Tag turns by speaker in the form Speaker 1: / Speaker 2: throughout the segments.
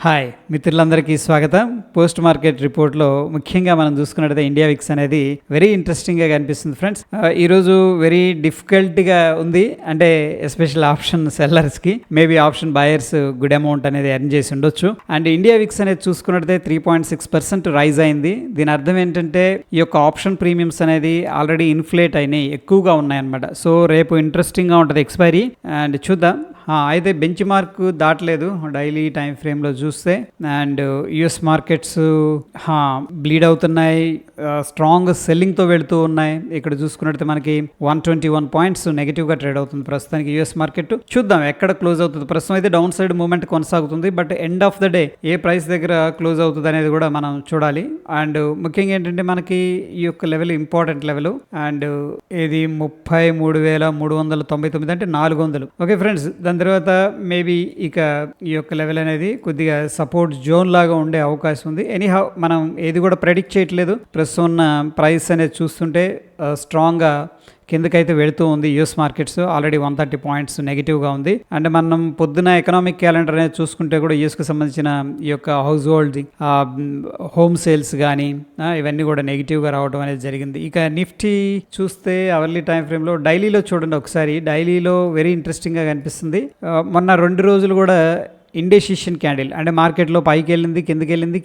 Speaker 1: Hi మిత్రులందరికీ స్వాగతం. Post market రిపోర్ట్లో ముఖ్యంగా మనం చూసుకున్నట్లయితే ఇండియా విక్స్ అనేది వెరీ ఇంట్రెస్టింగ్గా కనిపిస్తుంది ఫ్రెండ్స్. ఈరోజు వెరీ డిఫికల్ట్గా ఉంది, అంటే ఎస్పెషల్ ఆప్షన్ సెల్లర్స్కి. Maybe option buyers good amount అనేది ఎర్న్ చేసి ఉండొచ్చు. అండ్ ఇండియా విక్స్ అనేది చూసుకున్నట్లయితే 3.6% రైజ్ అయింది. దీని అర్థం ఏంటంటే ఈ యొక్క ఆప్షన్ ప్రీమియమ్స్ అనేది ఆల్రెడీ ఇన్ఫ్లేట్ అయినాయి, ఎక్కువగా ఉన్నాయన్నమాట. సో రేపు ఇంట్రెస్టింగ్గా ఉంటుంది ఎక్స్పైరీ, అండ్ చూద్దాం. అయితే బెంచ్ మార్క్ దాటలేదు డైలీ టైం ఫ్రేమ్లో చూస్తే. అండ్ యుఎస్ మార్కెట్స్ బ్లీడ్ అవుతున్నాయి, స్ట్రాంగ్ సెల్లింగ్తో వెళుతూ ఉన్నాయి. ఇక్కడ చూసుకున్నట్టు మనకి 121 పాయింట్స్ నెగిటివ్గా ట్రేడ్ అవుతుంది ప్రస్తుతానికి యుఎస్ మార్కెట్. చూద్దాం ఎక్కడ క్లోజ్ అవుతుంది. ప్రస్తుతం అయితే డౌన్ సైడ్ మూవ్మెంట్ కొనసాగుతుంది, but end of the day A price దగ్గర క్లోజ్ అవుతుంది అనేది కూడా మనం చూడాలి. అండ్ ముఖ్యంగా ఏంటంటే మనకి ఈ యొక్క లెవెల్ ఇంపార్టెంట్ లెవెల్, అండ్ ఇది 33,399 అంటే 400. ఓకే ఫ్రెండ్స్, దాని తర్వాత మేబీ ఇక ఈ యొక్క లెవెల్ అనేది కొద్దిగా సపోర్ట్ జోన్ లాగా ఉండే అవకాశం ఉంది. ఎనీహౌ మనం ఏది కూడా ప్రెడిక్ట్ చేయట్లేదు. ప్రస్తుతం ఉన్న ప్రైస్ అనేది చూస్తుంటే స్ట్రాంగ్గా కిందకైతే వెళుతూ ఉంది. యూఎస్ మార్కెట్స్ ఆల్రెడీ 130 పాయింట్స్ నెగిటివ్గా ఉంది. అండ్ మనం పొద్దున ఎకనామిక్ క్యాలెండర్ అనేది చూసుకుంటే కూడా యూఎస్కి సంబంధించిన ఈ యొక్క హౌస్ హోల్డ్ హోమ్ సేల్స్ కానీ ఇవన్నీ కూడా నెగిటివ్గా రావడం అనేది జరిగింది. ఇక నిఫ్టీ చూస్తే అవర్లీ టైం ఫ్రేమ్లో డైలీలో చూడండి ఒకసారి. డైలీలో వెరీ ఇంట్రెస్టింగ్గా కనిపిస్తుంది. మొన్న 2 రోజులు కూడా ఇండెసిషన్ క్యాండిల్, అంటే మార్కెట్లో పైకి వెళ్ళింది, కిందకి వెళ్ళింది,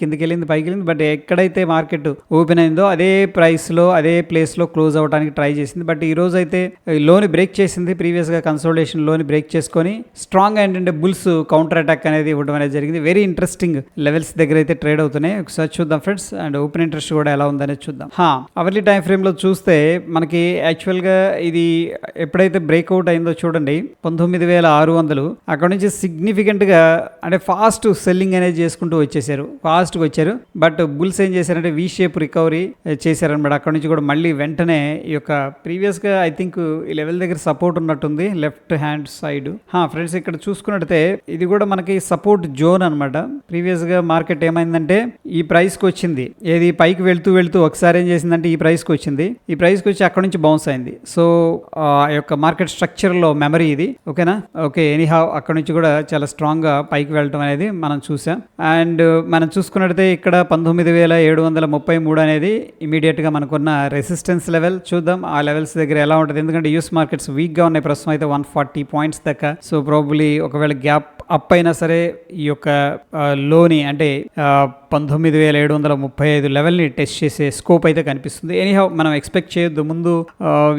Speaker 1: పైకి వెళ్ళింది. బట్ ఎక్కడైతే మార్కెట్ ఓపెన్ అయిందో అదే ప్రైస్లో అదే ప్లేస్లో క్లోజ్ అవ్వడానికి ట్రై చేసింది. బట్ ఈ రోజు అయితే లోని బ్రేక్ చేసింది. ప్రీవియస్గా కన్సోలిడేషన్ లోని బ్రేక్ చేసుకొని స్ట్రాంగ్ ఏంటంటే బుల్స్ కౌంటర్ అటాక్ అనేది ఇవ్వడం అనేది జరిగింది. వెరీ ఇంట్రెస్టింగ్ లెవెల్స్ దగ్గర అయితే ట్రేడ్ అవుతున్నాయి. ఒకసారి చూద్దాం ఫ్రెండ్స్. అండ్ ఓపెన్ ఇంట్రెస్ట్ కూడా ఎలా ఉందనేది చూద్దాం. అవర్లీ టైం ఫ్రేమ్లో చూస్తే మనకి యాక్చువల్గా ఇది ఎప్పుడైతే బ్రేక్అవుట్ అయిందో చూడండి 19,600, అక్కడ నుంచి సిగ్నిఫికెంట్గా అంటే ఫాస్ట్ సెల్లింగ్ అనేది చేసుకుంటూ ఫాస్ట్గా వచ్చారు. బట్ బుల్స్ ఏం చేశారంటే వి షేప్ రికవరీ చేశారనమాట. అక్కడ నుంచి కూడా మళ్ళీ వెంటనే ఈ యొక్క ప్రీవియస్గా ఐ థింక్ ఈ లెవెల్ దగ్గర సపోర్ట్ ఉన్నట్టుంది లెఫ్ట్ హ్యాండ్ సైడ్. ఫ్రెండ్స్ ఇక్కడ చూసుకున్నట్టయితే ఇది కూడా మనకి సపోర్ట్ జోన్ అనమాట. ప్రీవియస్గా మార్కెట్ ఏమైందంటే ఈ ప్రైస్కి వచ్చింది, ఏది పైకి వెళ్తూ ఒకసారి ఏం చేసిందంటే ఈ ప్రైస్కి వచ్చింది. ఈ ప్రైస్కి వచ్చి అక్కడ నుంచి బౌన్స్ అయింది. సో ఆ యొక్క మార్కెట్ స్ట్రక్చర్లో మెమరీ ఇది. ఓకేనా? ఓకే, ఎనీహౌ అక్కడ నుంచి కూడా చాలా స్ట్రాంగ్గా పైకి వెళ్ళటం అనేది మనం చూసాం. అండ్ మనం చూసుకున్నట్టయితే ఇక్కడ 19,733 అనేది ఇమీడియట్గా మనకున్న రెసిస్టెన్స్ లెవెల్. చూద్దాం ఆ లెవెల్స్ దగ్గర ఎలా ఉంటుంది. ఎందుకంటే యూఎస్ మార్కెట్స్ వీక్గా ఉన్నాయి ప్రస్తుతం అయితే 140 పాయింట్స్ దాకా. సో ప్రాబబ్లీ ఒకవేళ గ్యాప్ అప్ అయినా సరే ఈ యొక్క లోని అంటే 19,735 లెవెల్ని టెస్ట్ చేసే స్కోప్ అయితే కనిపిస్తుంది. ఎనీహౌ మనం ఎక్స్పెక్ట్ చేయొద్దు. ముందు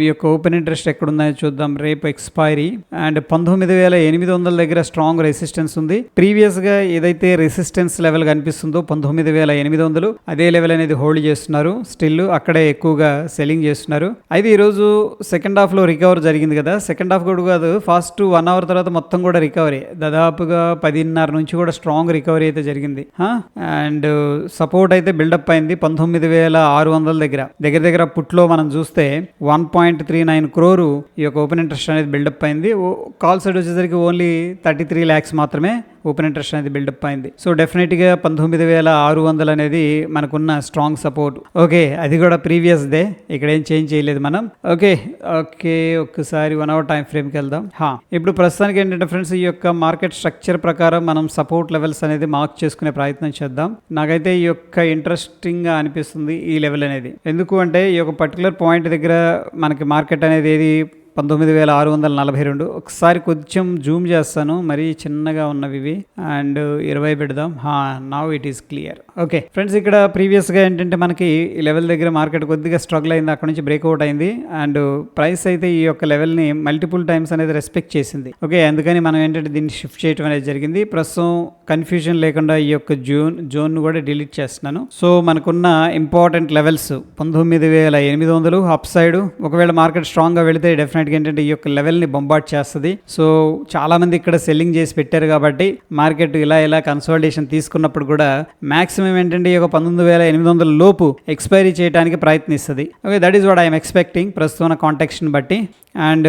Speaker 1: ఈ యొక్క ఓపెన్ ఇంట్రెస్ట్ ఎక్కడుందని చూద్దాం. రేపు ఎక్స్పైరీ అండ్ 19,800 దగ్గర స్ట్రాంగ్ రెసిస్టెన్స్ ఉంది. ప్రీవియస్గా ఏదైతే రెసిస్టెన్స్ లెవెల్ కనిపిస్తుందో 19,800 అదే లెవెల్ అనేది హోల్డ్ చేస్తున్నారు. స్టిల్ అక్కడే ఎక్కువగా సెల్లింగ్ చేస్తున్నారు. అయితే ఈరోజు సెకండ్ హాఫ్లో రికవర్ జరిగింది కదా. సెకండ్ హాఫ్ కూడా కాదు, ఫస్ట్ 1 అవర్ తర్వాత మొత్తం కూడా రికవరీ, దాదాపుగా 10:30 నుంచి కూడా స్ట్రాంగ్ రికవరీ అయితే జరిగింది. అండ్ సపోర్ట్ అయితే బిల్డప్ అయింది 19,600 దగ్గర పుట్లో మనం చూస్తే 1.39 crore ఈ యొక్క ఓపెన్ ఇంట్రెస్ట్ అనేది బిల్డప్ అయింది. కాల్ సైడ్ వచ్చేసరికి ఓన్లీ 33 lakhs మాత్రమే ఓపెన్ ఇంట్రెస్ట్ అనేది బిల్డప్ అయింది. సో డెఫినెట్గా 19,600 అనేది మనకున్న స్ట్రాంగ్ సపోర్ట్. ఓకే, అది కూడా ప్రీవియస్ డే, ఇక్కడ ఏం చేంజ్ చేయలేదు మనం. ఓకే ఒక్కసారి 1 అవర్ టైం ఫ్రేమ్కి వెళ్దాం. ఇప్పుడు ప్రస్తుతానికి ఏంటంటే ఫ్రెండ్స్ ఈ యొక్క మార్కెట్ స్ట్రక్చర్ ప్రకారం మనం సపోర్ట్ లెవెల్స్ అనేది మార్క్ చేసుకునే ప్రయత్నం చేద్దాం. నాకైతే ఈ యొక్క ఇంట్రెస్టింగ్గా అనిపిస్తుంది ఈ లెవెల్ అనేది. ఎందుకు అంటే ఈ యొక్క పర్టికులర్ పాయింట్ దగ్గర మనకి మార్కెట్ అనేది ఏది 19,642. ఒకసారి కొంచెం జూమ్ చేస్తాను, మరీ చిన్నగా ఉన్నవి ఇవి. అండ్ 20 పెడదాం. Now it is clear. Okay friends, ఇక్కడ ప్రీవియస్గా ఏంటంటే మనకి ఈ లెవెల్ దగ్గర మార్కెట్ కొద్దిగా స్ట్రగుల్ అయింది, అక్కడ నుంచి బ్రేక్అవుట్ అయింది. అండ్ ప్రైస్ అయితే ఈ యొక్క లెవెల్ని మల్టిపుల్ టైమ్స్ అనేది రెస్పెక్ట్ చేసింది. ఓకే, అందుకని మనం ఏంటంటే దీన్ని షిఫ్ట్ చేయడం అనేది జరిగింది. ప్రస్తుతం కన్ఫ్యూజన్ లేకుండా ఈ యొక్క జోన్ కూడా డిలీట్ చేస్తున్నాను. సో మనకున్న ఇంపార్టెంట్ లెవెల్స్ 19,800 అప్ సైడ్. ఒకవేళ మార్కెట్ స్ట్రాంగ్గా వెళితే డెఫినెట్ ఏంటంటే ఈ యొక్క లెవెల్ని బొంబాట్ చేస్తుంది. సో చాలా మంది ఇక్కడ సెల్లింగ్ చేసి పెట్టారు కాబట్టి మార్కెట్ ఇలా కన్సోలిడేషన్ తీసుకున్నప్పుడు కూడా మాక్సిమం ఏంటంటే ఈ యొక్క 19,800 లోపు ఎక్స్పైరీ చేయడానికి ప్రయత్నిస్తుంది. Okay, that is what I'm expecting ప్రస్తుతం కాంటెక్స్ట్ని బట్టి. అండ్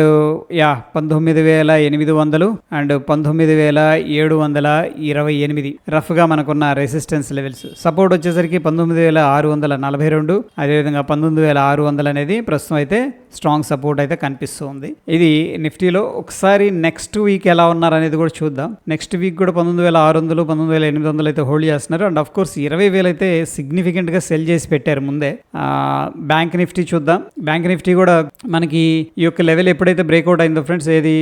Speaker 1: యా 19,800 అండ్ 19,728 రఫ్గా మనకున్న రెసిస్టెన్స్ లెవెల్స్. సపోర్ట్ వచ్చేసరికి 19,642, అదేవిధంగా 19,600 అనేది ప్రస్తుతం అయితే స్ట్రాంగ్ సపోర్ట్ అయితే కనిపిస్తుంది. ఇది నిఫ్టీలో. ఒకసారి నెక్స్ట్ వీక్ ఎలా ఉన్నారు అనేది కూడా చూద్దాం. నెక్స్ట్ వీక్ కూడా 19,600, 19,800 అయితే హోల్డ్ చేస్తున్నారు. అండ్ ఆఫ్ కోర్స్ 20,000 అయితే సిగ్నిఫికెంట్ గా సెల్ చేసి పెట్టారు ముందే. బ్యాంక్ నిఫ్టీ చూద్దాం. బ్యాంక్ నిఫ్టీ కూడా మనకి ఈ యొక్క లెవెల్ ఎప్పుడైతే బ్రేక్అవుట్ అయిందో ఫ్రెండ్స్, ఏది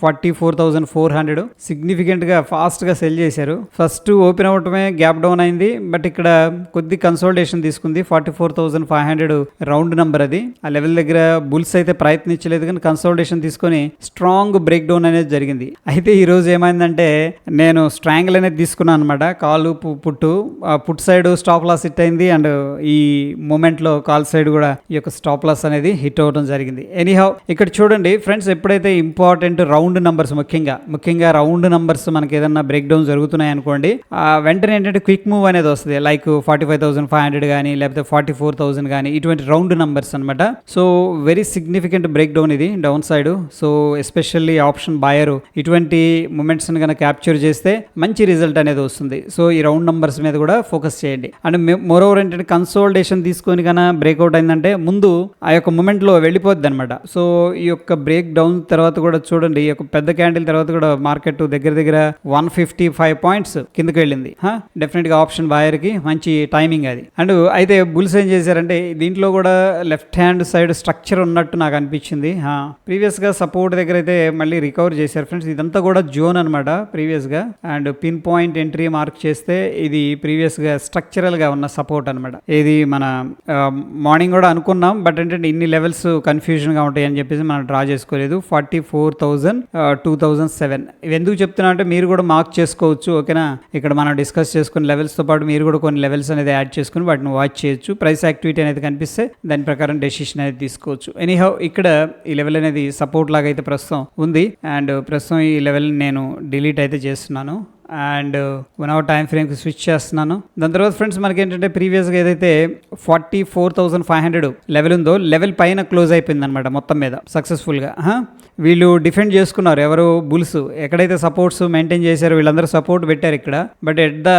Speaker 1: 44,400 సిగ్నిఫికెంట్ గా ఫాస్ట్ గా సెల్ చేశారు. ఫస్ట్ ఓపెన్ అవటమే గ్యాప్ డౌన్ అయింది, బట్ ఇక్కడ కొద్ది కన్సోలిడేషన్ తీసుకుంది. 44,500 రౌండ్ నెంబర్ అది. ఆ లెవెల్ దగ్గర బుల్స్ అయితే ప్రయత్నించలేదు, కానీ కన్సోలిడేషన్ తీసుకొని స్ట్రాంగ్ బ్రేక్ డౌన్ అనేది జరిగింది. అయితే ఈ రోజు ఏమైందంటే నేను స్ట్రాంగిల్ అనేది తీసుకున్నాను అనమాట. Call put side stop loss hit అయింది, అండ్ ఈ మూమెంట్ లో కాల్ సైడ్ కూడా ఈ యొక్క స్టాప్ లాస్ అనేది హిట్ అవ్వడం జరిగింది. ఎనీహౌ ఇక్కడ చూడండి ఫ్రెండ్స్, ఎప్పుడైతే ఇంపార్టెంట్ రౌండ్ నంబర్స్ ముఖ్యంగా రౌండ్ నంబర్స్ మనకి ఏదన్నా బ్రేక్ డౌన్ జరుగుతున్నాయి అనుకోండి, వెంటనే ఏంటంటే క్విక్ మూవ్ అనేది వస్తుంది. లైక్ 45,500 కానీ లేకపోతే 44,000 కానీ ఇటువంటి రౌండ్ నంబర్స్ అనమాట. So very significant breakdown ఇది downside. So especially option buyer ఇటువంటి మూమెంట్స్ కనుక క్యాప్చర్ చేస్తే మంచి రిజల్ట్ అనేది వస్తుంది. సో ఈ రౌండ్ నంబర్స్ మీద కూడా ఫోకస్ చేయండి. అండ్ మోరోవర్ ఏంటంటే కన్సోలిడేషన్ తీసుకొని కన్నా బ్రేక్అవుట్ అయిందంటే ముందు ఆ యొక్క మూమెంట్ లో వెళ్ళిపోద్ది అనమాట. సో ఈ యొక్క బ్రేక్ డౌన్ తర్వాత కూడా చూడండి, ఈ యొక్క పెద్ద క్యాండిల్ తర్వాత కూడా మార్కెట్ దగ్గర 155 పాయింట్స్ కిందకి వెళ్ళింది. డెఫినెట్ గా ఆప్షన్ బయర్ కి మంచి టైమింగ్ అది. అండ్ అయితే బుల్స్ ఏం చేశారంటే దీంట్లో కూడా లెఫ్ట్ హ్యాండ్ సైడ్ స్ట్రక్చర్ ఉన్నట్టు నాకు అనిపించింది. ప్రీవియస్ గా సపోర్ట్ దగ్గర అయితే మళ్ళీ రికవర్ చేశారు ఫ్రెండ్స్. ఇదంతా కూడా జోన్ అనమాట ప్రీవియస్ గా. And pin point entry mark చేస్తే ఇది ప్రీవియస్ గా స్ట్రక్చరల్ గా ఉన్న సపోర్ట్ అనమాట. ఇది మన మార్నింగ్ కూడా అనుకున్నాం, బట్ ఏంటంటే ఇన్ని లెవెల్స్ కన్ఫ్యూజన్ గా ఉంటాయి అని చెప్పేసి మనం డ్రా చేసుకోలేదు. 44,000, 2007 ఇవి ఎందుకు చెప్తున్నా అంటే మీరు కూడా మార్క్ చేసుకోవచ్చు. ఓకేనా, ఇక్కడ మనం డిస్కస్ చేసుకున్న లెవెల్స్ తో పాటు మీరు కూడా కొన్ని లెవెల్స్ అనేది యాడ్ చేసుకుని వాటిని వాచ్ చేయొచ్చు. ప్రైస్ యాక్టివిటీ అనేది కనిపిస్తే దాని ప్రకారం డెసిషన్ అనేది తీసుకోవచ్చు. ఎనీహౌ ఇక్కడ ఈ లెవెల్ అనేది సపోర్ట్ లాగా అయితే ప్రస్తుతం ఉంది. అండ్ ప్రస్తుతం ఈ లెవెల్ నేను డిలీట్ అయితే చేస్తున్నాను. అండ్ 1 hour టైం ఫ్రేమ్కి స్విచ్ చేస్తున్నాను. దాని తర్వాత ఫ్రెండ్స్ మనకి ఏంటంటే ప్రీవియస్గా ఏదైతే 44,500 లెవెల్ ఉందో లెవెల్ పైన క్లోజ్ అయిపోయింది అనమాట మొత్తం మీద సక్సెస్ఫుల్గా. వీళ్ళు డిఫెండ్ చేసుకున్నారు ఎవరు, బుల్స్. ఎక్కడైతే సపోర్ట్స్ మెయింటైన్ చేశారో వీళ్ళందరూ సపోర్ట్ పెట్టారు ఇక్కడ. But at the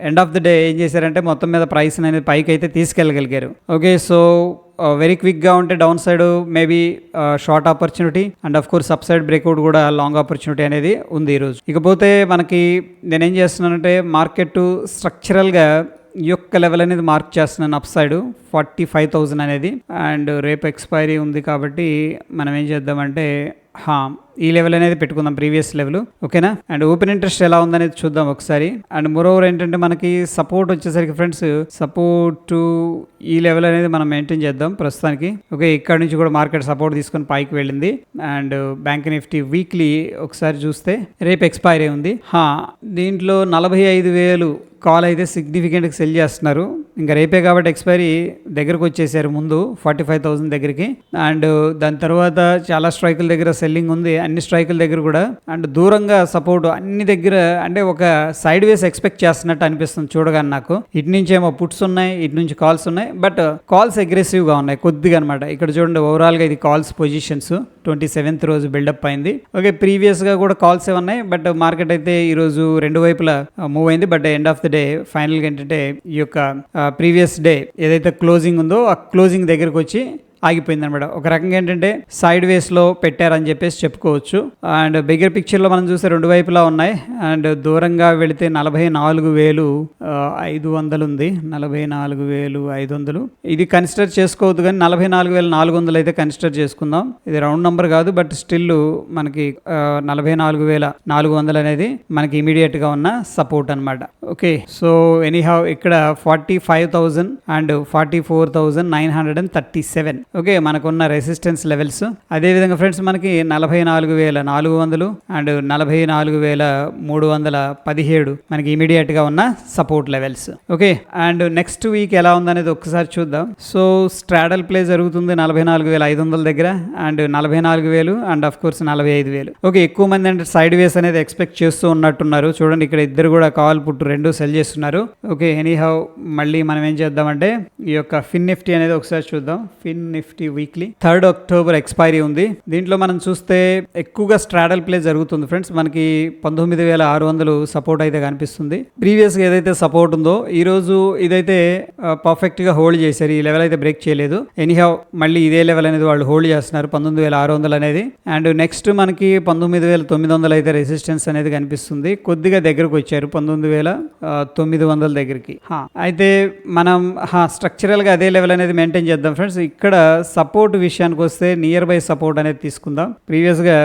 Speaker 1: end of the day ఏం చేశారంటే మొత్తం మీద ప్రైస్ అనేది పైకి అయితే తీసుకెళ్ళగలిగారు. ఓకే, సో వెరీ క్విక్గా ఉంటే down side maybe short opportunity and of course up side breakout కూడా లాంగ్ ఆపర్చునిటీ అనేది ఉంది ఈరోజు. ఇకపోతే మనకి నేనేం చేస్తున్నానంటే మార్కెట్ స్ట్రక్చరల్గా ఈ యొక్క లెవెల్ అనేది మార్క్ చేస్తున్నాను అప్ సైడ్ 45,000 అనేది. అండ్ రేపు ఎక్స్పైరీ ఉంది కాబట్టి మనం ఏం చేద్దామంటే ఈ లెవెల్ అనేది పెట్టుకుందాం, ప్రీవియస్ లెవెల్. ఓకేనా, అండ్ ఓపెన్ ఇంట్రెస్ట్ ఎలా ఉందనేది చూద్దాం ఒకసారి. అండ్ మోరోవర్ ఏంటంటే మనకి సపోర్ట్ వచ్చేసరికి ఫ్రెండ్స్, సపోర్ట్ ఈ లెవెల్ అనేది మనం మెయింటైన్ చేద్దాం ప్రస్తుతానికి. ఓకే, ఇక్కడ నుంచి కూడా మార్కెట్ సపోర్ట్ తీసుకొని పైకి వెళ్ళింది. అండ్ బ్యాంక్ నిఫ్టీ వీక్లీ ఒకసారి చూస్తే రేపు ఎక్స్పైరీ ఉంది. దీంట్లో 45,000 కాల్ అయితే సిగ్నిఫికెంట్గా సెల్ చేస్తున్నారు. ఇంకా రేపే కాబట్టి ఎక్స్పైరీ దగ్గరకు వచ్చేసారు ముందు 45,000 దగ్గరికి. అండ్ దాని తర్వాత చాలా స్ట్రైకుల దగ్గర సెల్లింగ్ ఉంది, అన్ని స్ట్రైకుల దగ్గర కూడా. అండ్ దూరంగా సపోర్ట్ అన్ని దగ్గర, అంటే ఒక సైడ్ వేస్ ఎక్స్పెక్ట్ చేస్తున్నట్టు అనిపిస్తుంది చూడగానే నాకు. ఇటు నుంచి ఏమో పుట్స్ ఉన్నాయి, ఇటు నుంచి కాల్స్ ఉన్నాయి, బట్ కాల్స్ అగ్రెసివ్గా ఉన్నాయి కొద్దిగా అనమాట. ఇక్కడ చూడండి ఓవరాల్గా ఇది కాల్స్ పొజిషన్స్ 27th రోజు బిల్డప్ అయింది. ఓకే, ప్రీవియస్గా కూడా కాల్స్ ఉన్నాయి, బట్ మార్కెట్ అయితే ఈరోజు రెండు వైపులా మూవ్ అయింది. But end of the day ఫైనల్గా ఏంటంటే ఈ యొక్క ప్రీవియస్ డే ఏదైతే క్లోజింగ్ ఉందో ఆ క్లోజింగ్ దగ్గరకు వచ్చి ఆగిపోయింది అనమాట. ఒక రకంగా ఏంటంటే సైడ్ వేస్లో పెట్టారని చెప్పేసి చెప్పుకోవచ్చు. అండ్ బిగ్గర్ పిక్చర్లో మనం చూస్తే రెండు వైపులా ఉన్నాయి. అండ్ దూరంగా వెళితే 44,500 ఉంది, 44,500 ఇది కన్సిడర్ చేసుకోవద్దు, కానీ 44,400 అయితే కన్సిడర్ చేసుకుందాం. ఇది రౌండ్ నెంబర్ కాదు, బట్ స్టిల్ మనకి 44,400 అనేది మనకి ఇమీడియట్ గా ఉన్న సపోర్ట్ అనమాట. ఓకే, సో ఎనీహౌ ఇక్కడ 45,000 అండ్ 44,937 ఓకే మనకున్న రెసిస్టెన్స్ లెవెల్స్. అదేవిధంగా ఫ్రెండ్స్ మనకి 44,400 అండ్ 44,317 మనకి ఇమీడియట్ గా ఉన్న support levels. Okay, and next week ఎలా ఉందనేది ఒక్కసారి చూద్దాం. సో స్ట్రాడల్ ప్లే జరుగుతుంది 44,500 దగ్గర, and 44,000 and of course 45,000. Okay, ఎక్కువ మంది అంటే సైడ్ వేస్ అనేది ఎక్స్పెక్ట్ చేస్తూ ఉన్నట్టున్నారు. చూడండి ఇక్కడ ఇద్దరు కూడా కాల్ పుట్టు రెండు సెల్ చేస్తున్నారు. ఓకే, ఎనీహౌ మళ్ళీ మనం ఏం చేద్దామంటే ఈ యొక్క ఫిన్ నిఫ్టీ అనేది ఒకసారి చూద్దాం. FinNifty weekly 3rd October expiry ఉంది. దీంట్లో మనం చూస్తే ఎక్కువగా స్ట్రాడల్ ప్లే జరుగుతుంది ఫ్రెండ్స్. మనకి 19,600 సపోర్ట్ అయితే కనిపిస్తుంది. ప్రీవియస్గా ఏదైతే సపోర్ట్ ఉందో ఈ రోజు ఇదైతే పర్ఫెక్ట్ గా హోల్డ్ చేశారు. ఈ లెవెల్ అయితే బ్రేక్ చేయలేదు. ఎనీహౌ మళ్ళీ ఇదే లెవెల్ అనేది వాళ్ళు హోల్డ్ చేస్తున్నారు 19,600 అనేది. అండ్ నెక్స్ట్ మనకి 19,900 అయితే రెసిస్టెన్స్ అనేది కనిపిస్తుంది. కొద్దిగా దగ్గరకు వచ్చారు 19,900 దగ్గరికి. అయితే మనం స్ట్రక్చరల్ గా అదే లెవెల్ అనేది మెయింటైన్ చేద్దాం ఫ్రెండ్స్. ఇక్కడ సపోర్ట్ విషయానికి వస్తే నియర్ బై సపోర్ట్ అనేది తీసుకుందాం. ప్రీవియస్ గా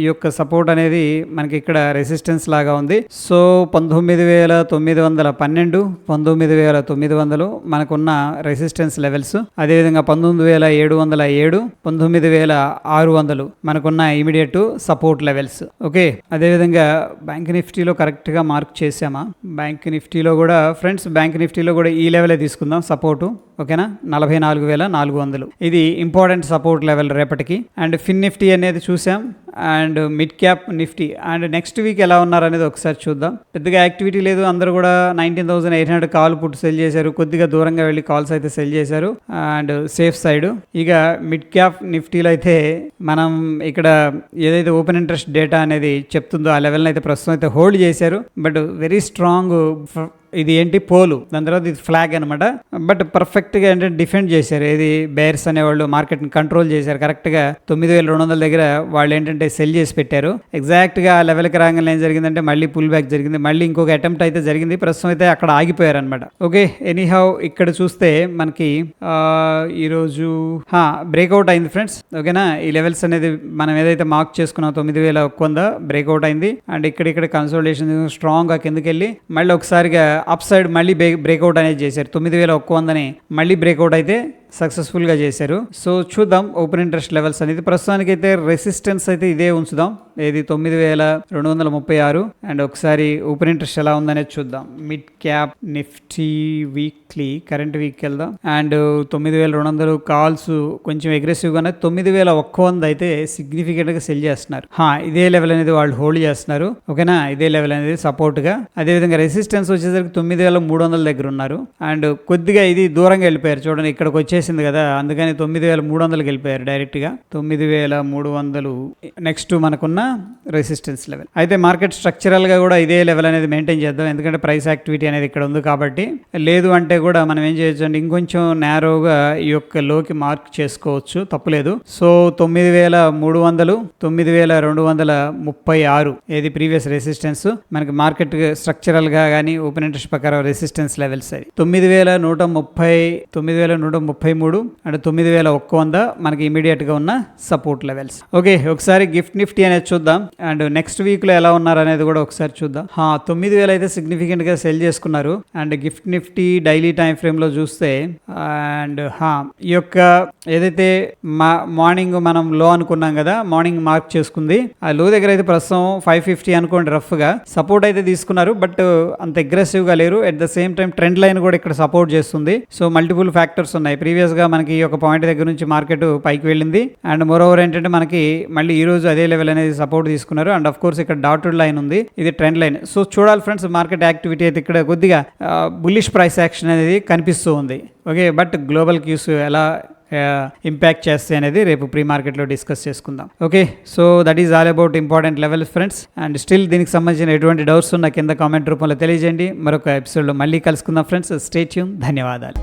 Speaker 1: ఈ యొక్క సపోర్ట్ అనేది మనకి ఇక్కడ రెసిస్టెన్స్ లాగా ఉంది. సో 19,912, 19,900 మనకున్న రెసిస్టెన్స్ లెవెల్స్. అదేవిధంగా 19,707, 19,600 మనకున్న ఇమీడియట్ సపోర్ట్ లెవెల్స్. ఓకే, అదేవిధంగా బ్యాంక్ నిఫ్టీలో కరెక్ట్గా మార్క్ చేసామా? బ్యాంక్ నిఫ్టీలో కూడా ఫ్రెండ్స్, బ్యాంక్ నిఫ్టీలో కూడా ఈ లెవెలే తీసుకుందాం సపోర్టు. ఓకేనా, 44,400 ఇది ఇంపార్టెంట్ సపోర్ట్ లెవెల్ రేపటికి. అండ్ ఫిన్ నిఫ్టీ అనేది చూసాం. And mid cap Nifty. And next week ఎలా ఉన్నారు అనేది ఒకసారి చూద్దాం. పెద్దగా యాక్టివిటీ లేదు. అందరూ కూడా 19,800 కాల్ పుట్ సెల్ చేశారు. కొద్దిగా దూరంగా వెళ్ళి కాల్స్ అయితే సెల్ చేశారు. And safe side. ఇక మిడ్ క్యాప్ నిఫ్టీలో అయితే మనం ఇక్కడ ఏదైతే ఓపెన్ ఇంట్రెస్ట్ డేటా అనేది చెప్తుందో ఆ లెవెల్ని అయితే ప్రస్తుతం అయితే హోల్డ్ చేశారు. బట్ వెరీ స్ట్రాంగ్ ఇది ఏంటి పోలు, దాని తర్వాత ఇది ఫ్లాగ్ అనమాట. బట్ పర్ఫెక్ట్గా ఏంటంటే డిఫెండ్ చేశారు. ఇది బేర్స్ అనేవాళ్ళు మార్కెట్ని కంట్రోల్ చేశారు. కరెక్ట్గా 9,200 దగ్గర వాళ్ళు ఏంటంటే సెల్ చేసి పెట్టారు. ఎగ్జాక్ట్గా ఆ లెవెల్కి రాగానే ఏం జరిగిందంటే మళ్ళీ పుల్ బ్యాక్ జరిగింది. మళ్ళీ ఇంకొక అటెంప్ట్ అయితే జరిగింది. ప్రస్తుతం అయితే అక్కడ ఆగిపోయారు అనమాట. ఓకే, ఎనీహౌ ఇక్కడ చూస్తే మనకి ఈరోజు బ్రేక్అవుట్ అయింది ఫ్రెండ్స్. ఓకేనా, ఈ లెవెల్స్ అనేది మనం ఏదైతే మార్క్ చేసుకున్నాం 9,100 బ్రేక్అవుట్ అయింది. అండ్ ఇక్కడ కన్సోలిడేషన్ స్ట్రాంగ్గా కిందకి వెళ్ళి మళ్ళీ ఒకసారిగా అప్ సైడ్ మళ్ళీ బ్రేక్అవుట్ అనేది చేశారు. 9,100 బ్రేక్అవుట్ అయితే సక్సెస్ఫుల్గా చేశారు. సో చూద్దాం ఓపెన్ ఇంట్రెస్ట్ లెవెల్స్ అనేది. ప్రస్తుతానికి అయితే రెసిస్టెన్స్ అయితే ఇదే ఉంచుదాం. ఇది 9,236. అండ్ ఒకసారి ఓపెన్ ఇంట్రెస్ట్ ఎలా ఉందనేది చూద్దాం. Mid cap Nifty weekly current week వెళ్దాం. అండ్ 9,200 కాల్స్ కొంచెం అగ్రెసివ్గా ఉన్నాయి. 9,100 అయితే సిగ్నిఫికెంట్గా సెల్ చేస్తున్నారు. ఇదే లెవెల్ అనేది వాళ్ళు హోల్డ్ చేస్తున్నారు. ఓకేనా, ఇదే లెవెల్ అనేది సపోర్ట్గా. అదేవిధంగా రెసిస్టెన్స్ వచ్చేసరికి 9,300 దగ్గర ఉన్నారు. అండ్ కొద్దిగా ఇది దూరంగా వెళ్ళిపోయారు. చూడండి ఇక్కడికి వచ్చేసింది కదా, అందుకని 9,300కి వెళ్ళిపోయారు డైరెక్ట్గా. 9,300 నెక్స్ట్ మనకున్న రెసిస్టెన్స్ లెవెల్. అయితే మార్కెట్ స్ట్రక్చరల్గా కూడా ఇదే లెవెల్ అనేది మెయింటైన్ చేద్దాం. ఎందుకంటే ప్రైస్ యాక్టివిటీ అనేది ఇక్కడ ఉంది కాబట్టి. లేదు అంటే కూడా మనం ఏం చేయొచ్చు అంటే ఇంకొంచెం నేరోగా ఈ యొక్క లోకి మార్క్ చేసుకోవచ్చు, తప్పులేదు. సో 9,300, 9,236 ఏది ప్రీవియస్ రెసిస్టెన్స్. మనకి మార్కెట్ స్ట్రక్చరల్గా కానీ ఓపెన్ ఇంట్రెస్ట్ ప్రకారం రెసిస్టెన్స్ లెవెల్స్ అది 9,130, 9,133 అండ్ 9,100 మనకి ఇమీడియట్ గా ఉన్న సపోర్ట్ లెవెల్స్. ఓకే, ఒకసారి గిఫ్ట్ నిఫ్టీ అనేది చూద్దాం. అండ్ నెక్స్ట్ వీక్ లో ఎలా ఉన్నారు అనేది కూడా ఒకసారి చూద్దాం. 9,000 అయితే సిగ్నిఫికెంట్ గా సెల్ చేసుకున్నారు. And gift Nifty daily time frame లో చూస్తే అండ్ ఈ యొక్క ఏదైతే మార్నింగ్ మనం లో అనుకున్నాం కదా, మార్నింగ్ మార్క్ చేసుకుంది. ఆ లో దగ్గర అయితే ప్రస్తుతం 550 అనుకోండి రఫ్ గా సపోర్ట్ అయితే తీసుకున్నారు. బట్ అంత అగ్రెసివ్ గా లేరు. At the same time trend line కూడా ఇక్కడ సపోర్ట్ చేస్తుంది. సో మల్టిపుల్ ఫ్యాక్టర్స్ ఉన్నాయి. ప్రీవియస్ గా మనకి ఈ యొక్క పాయింట్ దగ్గర నుంచి మార్కెట్ పైకి వెళ్ళింది. అండ్ మోరోవర్ ఏంటంటే మనకి మళ్ళీ ఈ రోజు అదే లెవెల్ అనేది సపోర్ట్ తీసుకున్నారు. అండ్ ఆఫ్ కోర్స్ ఇక్కడ డాటెడ్ లైన్ ఉంది, ఇది ట్రెండ్ లైన్. సో చూడాలి ఫ్రెండ్స్, మార్కెట్ యాక్టివిటీ అయితే ఇక్కడ కొద్దిగా బుల్లిష్ ప్రైస్ యాక్షన్ అనేది కనిపిస్తూ ఉంది. ఓకే, బట్ గ్లోబల్ క్యూస్ ఎలా ఇంపాక్ట్ చేస్తాయి అనేది రేపు ప్రీ మార్కెట్లో డిస్కస్ చేసుకుందాం. Okay, so that is all about important levels friends. And still దీనికి సంబంధించిన ఎటువంటి డౌట్స్ ఉన్నా కింద కామెంట్ రూపంలో తెలియజేయండి. మరొక ఎపిసోడ్లో మళ్ళీ కలుసుకుందాం ఫ్రెండ్స్. Stay tune. ధన్యవాదాలు.